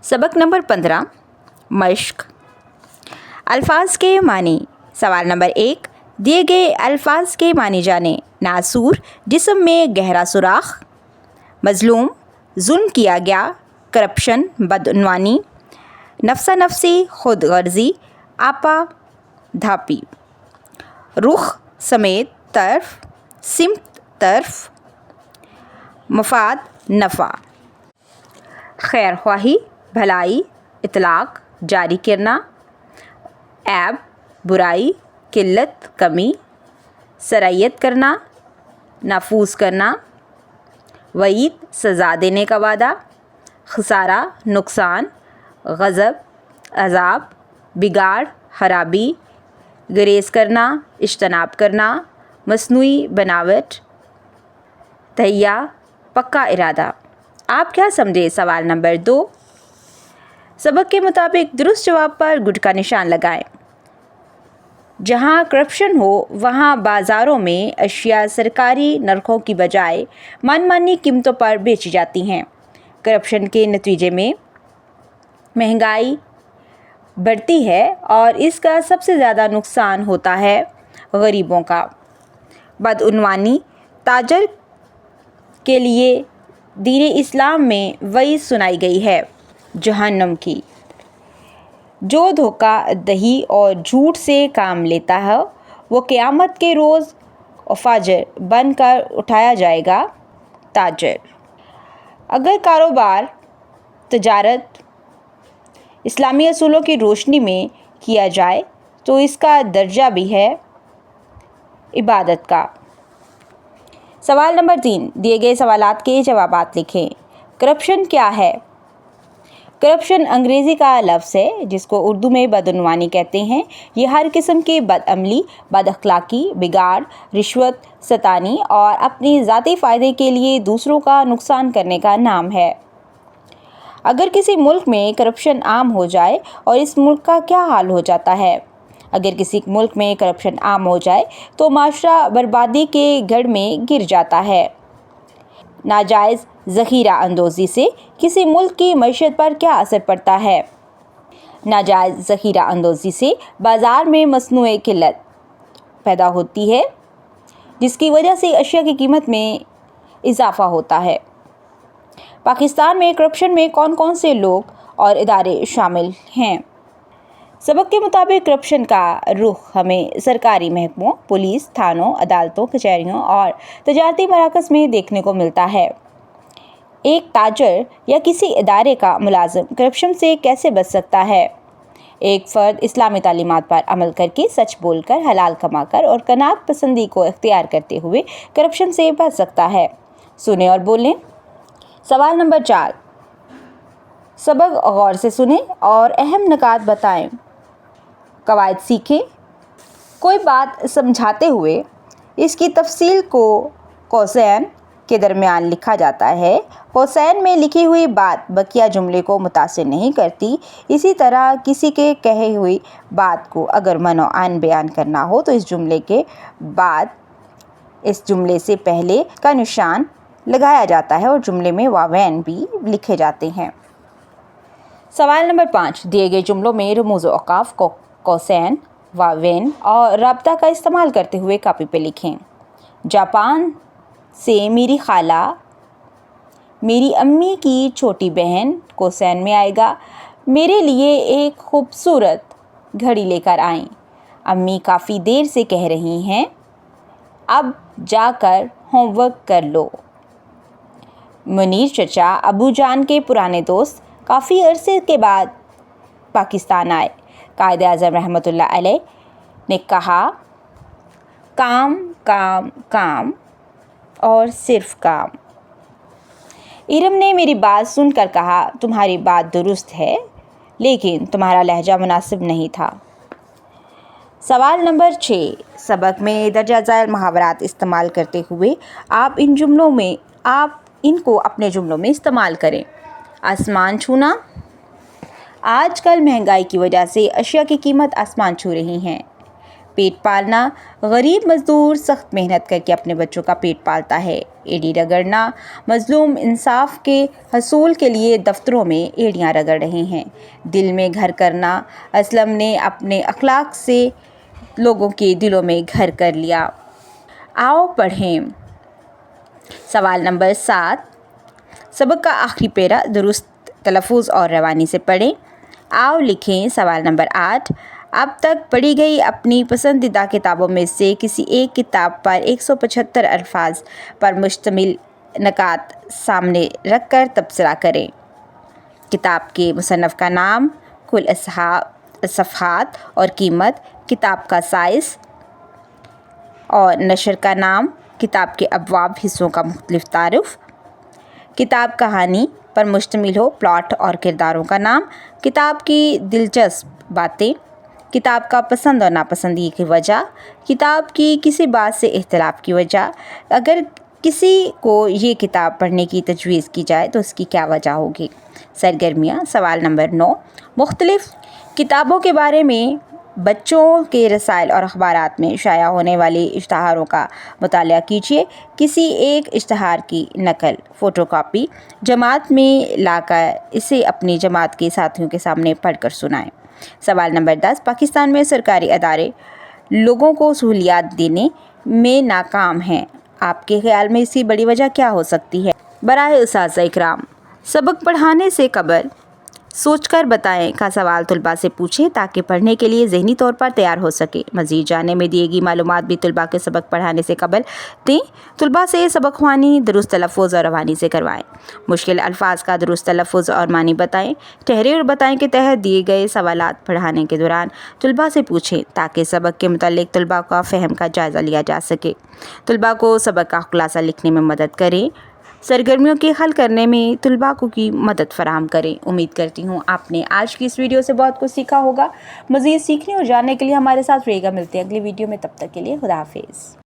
सबक नंबर 15 मश्क। अल्फाज के मानी। सवाल नंबर 1, दिए गए अल्फाज के माने जाने। नासूर, जिस्म में गहरा सुराख। मज़लूम, जुल्म किया गया, करप्शन, बदउनवानी। नफ्सा नफसी, खुद गर्जी, आपा धापी। रुख समेत, तरफ, सिमत, तरफ। मफाद, नफ़ा। खैर ख्वाही, भलाई, इतलाक़, जारी करना। ऐब, बुराई, किल्लत, कमी। सरायत करना, नाफूज करना। वईद, सज़ा देने का वादा। खसारा, नुकसान। गज़ब, अज़ाब, बिगाड़, खराबी। गुरेज़ करना, इज्तनाब करना। मसनूई बनावट। तहिया, पक्का इरादा। आप क्या समझे? सवाल नंबर 2, सबक के मुताबिक दुरुस्त जवाब पर गुड का निशान लगाएं। जहां करप्शन हो वहां बाज़ारों में अशिया सरकारी नरखों की बजाय मनमानी कीमतों पर बेची जाती हैं। करप्शन के नतीजे में महंगाई बढ़ती है और इसका सबसे ज़्यादा नुकसान होता है गरीबों का। बदउनवानी, ताजर के लिए दीन इस्लाम में वही सुनाई गई है जहन्नम की। जो धोखा दही और झूठ से काम लेता है वो क़यामत के रोज़ फाजिर बनकर उठाया जाएगा ताजर। अगर कारोबार तजारत इस्लामी असूलों की रोशनी में किया जाए तो इसका दर्जा भी है इबादत का। सवाल नंबर 3, दिए गए सवालात के जवाबात लिखें। करप्शन क्या है? करप्शन अंग्रेज़ी का लफ्ज़ है जिसको उर्दू में बदउनवानी कहते हैं। ये हर किस्म की बदअमली, बदअखलाक़ी, बिगाड़, रिश्वत, सतानी और अपनी ज़ाती फ़ायदे के लिए दूसरों का नुकसान करने का नाम है। अगर किसी मुल्क में करप्शन आम हो जाए और इस मुल्क का क्या हाल हो जाता है? अगर किसी मुल्क में करप्शन आम हो जाए तो माशरा बर्बादी के गढ़ में गिर जाता है। नाजायज़ ज़ख़ीरा अंदोज़ी से किसी मुल्क की मईशत पर क्या असर पड़ता है? नाजायज़ ज़ख़ीरा अंदोज़ी से बाज़ार में मसनूए किल्लत पैदा होती है जिसकी वजह से अशिया की कीमत में इजाफ़ा होता है। पाकिस्तान में करप्शन में कौन कौन से लोग और इदारे शामिल हैं? सबक के मुताबिक करप्शन का रुख हमें सरकारी महकमों, पुलिस, थानों, अदालतों, कचहरियों और तजारती मराकज़ में देखने को मिलता है। एक ताजर या किसी इदारे का मुलाजिम करप्शन से कैसे बच सकता है? एक फ़र्द इस्लामी तालीमात पर अमल करके, सच बोलकर, हलाल कमाकर और कनात पसंदी को इख्तियार करते हुए करप्शन से बच सकता है। सुने और बोलें। सवाल नंबर 4, सबक गौर से सुनें और अहम निकात बताएं। कवायद सीखें। कोई बात समझाते हुए इसकी तफसील को कौसैन के दरमियान लिखा जाता है। कौसैन में लिखी हुई बात बकिया जुमले को मुतासिर नहीं करती। इसी तरह किसी के कहे हुई बात को अगर मनोआन बयान करना हो तो इस जुमले के बाद इस जुमले से पहले का निशान लगाया जाता है और जुमले में वावैन भी लिखे जाते हैं। सवाल नंबर 5, दिए गए जुमलों में रमूज़ औक़ाफ़ को कौसैन, वावेन और राब्ता का इस्तेमाल करते हुए कापी पे लिखें। जापान से मेरी खाला, मेरी अम्मी की छोटी बहन कौसैन में आएगा, मेरे लिए एक खूबसूरत घड़ी लेकर आएं। अम्मी काफ़ी देर से कह रही हैं, अब जाकर होमवर्क कर लो। मुनीर चचा अबू जान के पुराने दोस्त काफ़ी अरसे के बाद पाकिस्तान आए। कायदे आज़म रहमतुल्लाह अलैह ने कहा, काम काम काम और सिर्फ काम। इरम ने मेरी बात सुनकर कहा, तुम्हारी बात दुरुस्त है लेकिन तुम्हारा लहजा मुनासिब नहीं था। सवाल नंबर 6, सबक में दर्जा ज़ैल मुहावरात इस्तेमाल करते हुए आप इनको अपने जुमलों में इस्तेमाल करें। आसमान छूना। आजकल महंगाई की वजह से अशिया की कीमत आसमान छू रही हैं। پیٹ پالنا، غریب مزدور سخت محنت کر کے اپنے بچوں کا پیٹ پالتا ہے۔ ایڑی رگڑنا، مظلوم انصاف کے حصول کے لیے دفتروں میں ایڑیاں رگڑ رہے ہیں۔ دل میں گھر کرنا، اسلم نے اپنے اخلاق سے لوگوں کے دلوں میں گھر کر لیا۔ آؤ پڑھیں۔ سوال نمبر 7، سبق کا آخری پیرا درست تلفظ اور روانی سے پڑھیں۔ آؤ لکھیں۔ سوال نمبر 8، اب تک پڑھی گئی اپنی پسندیدہ کتابوں میں سے کسی ایک کتاب پر 175 الفاظ پر مشتمل نکات سامنے رکھ کر تبصرہ کریں۔ کتاب کے مصنف کا نام، کل صفحات اور قیمت، کتاب کا سائز اور نشر کا نام، کتاب کے ابواب حصوں کا مختلف تعارف، کتاب کہانی پر مشتمل ہو، پلاٹ اور کرداروں کا نام، کتاب کی دلچسپ باتیں، کتاب کا پسند اور ناپسندی کی وجہ، کتاب کی کسی بات سے اختلاف کی وجہ، اگر کسی کو یہ کتاب پڑھنے کی تجویز کی جائے تو اس کی کیا وجہ ہوگی۔ سرگرمیاں۔ سوال نمبر 9، مختلف کتابوں کے بارے میں بچوں کے رسائل اور اخبارات میں شائع ہونے والے اشتہاروں کا مطالعہ کیجیے۔ کسی ایک اشتہار کی نقل، فوٹو کاپی جماعت میں لا کر اسے اپنی جماعت کے ساتھیوں کے سامنے پڑھ کر سنائیں۔ سوال نمبر 10، پاکستان میں سرکاری ادارے لوگوں کو سہولیات دینے میں ناکام ہیں، آپ کے خیال میں اس کی بڑی وجہ کیا ہو سکتی ہے؟ براہ اساتذہ اکرام، سبق پڑھانے سے قبل سوچ کر بتائیں کا سوال طلباء سے پوچھیں تاکہ پڑھنے کے لیے ذہنی طور پر تیار ہو سکے۔ مزید جاننے میں دیے گئی معلومات بھی طلباء کے سبق پڑھانے سے قبل دیں۔ طلباء سے سبق خوانی درست تلفظ اور روانی سے کروائیں۔ مشکل الفاظ کا درست تلفظ اور معنی بتائیں۔ ٹھہرے اور بتائیں کے تحت دیے گئے سوالات پڑھانے کے دوران طلباء سے پوچھیں تاکہ سبق کے متعلق طلباء کا فہم کا جائزہ لیا جا سکے۔ طلباء کو سبق کا خلاصہ لکھنے میں مدد کریں۔ سرگرمیوں کے حل کرنے میں طلباء کو کی مدد فراہم کریں۔ امید کرتی ہوں آپ نے آج کی اس ویڈیو سے بہت کچھ سیکھا ہوگا۔ مزید سیکھنے اور جاننے کے لیے ہمارے ساتھ رہیے گا۔ ملتے ہیں اگلی ویڈیو میں، تب تک کے لیے خدا حافظ۔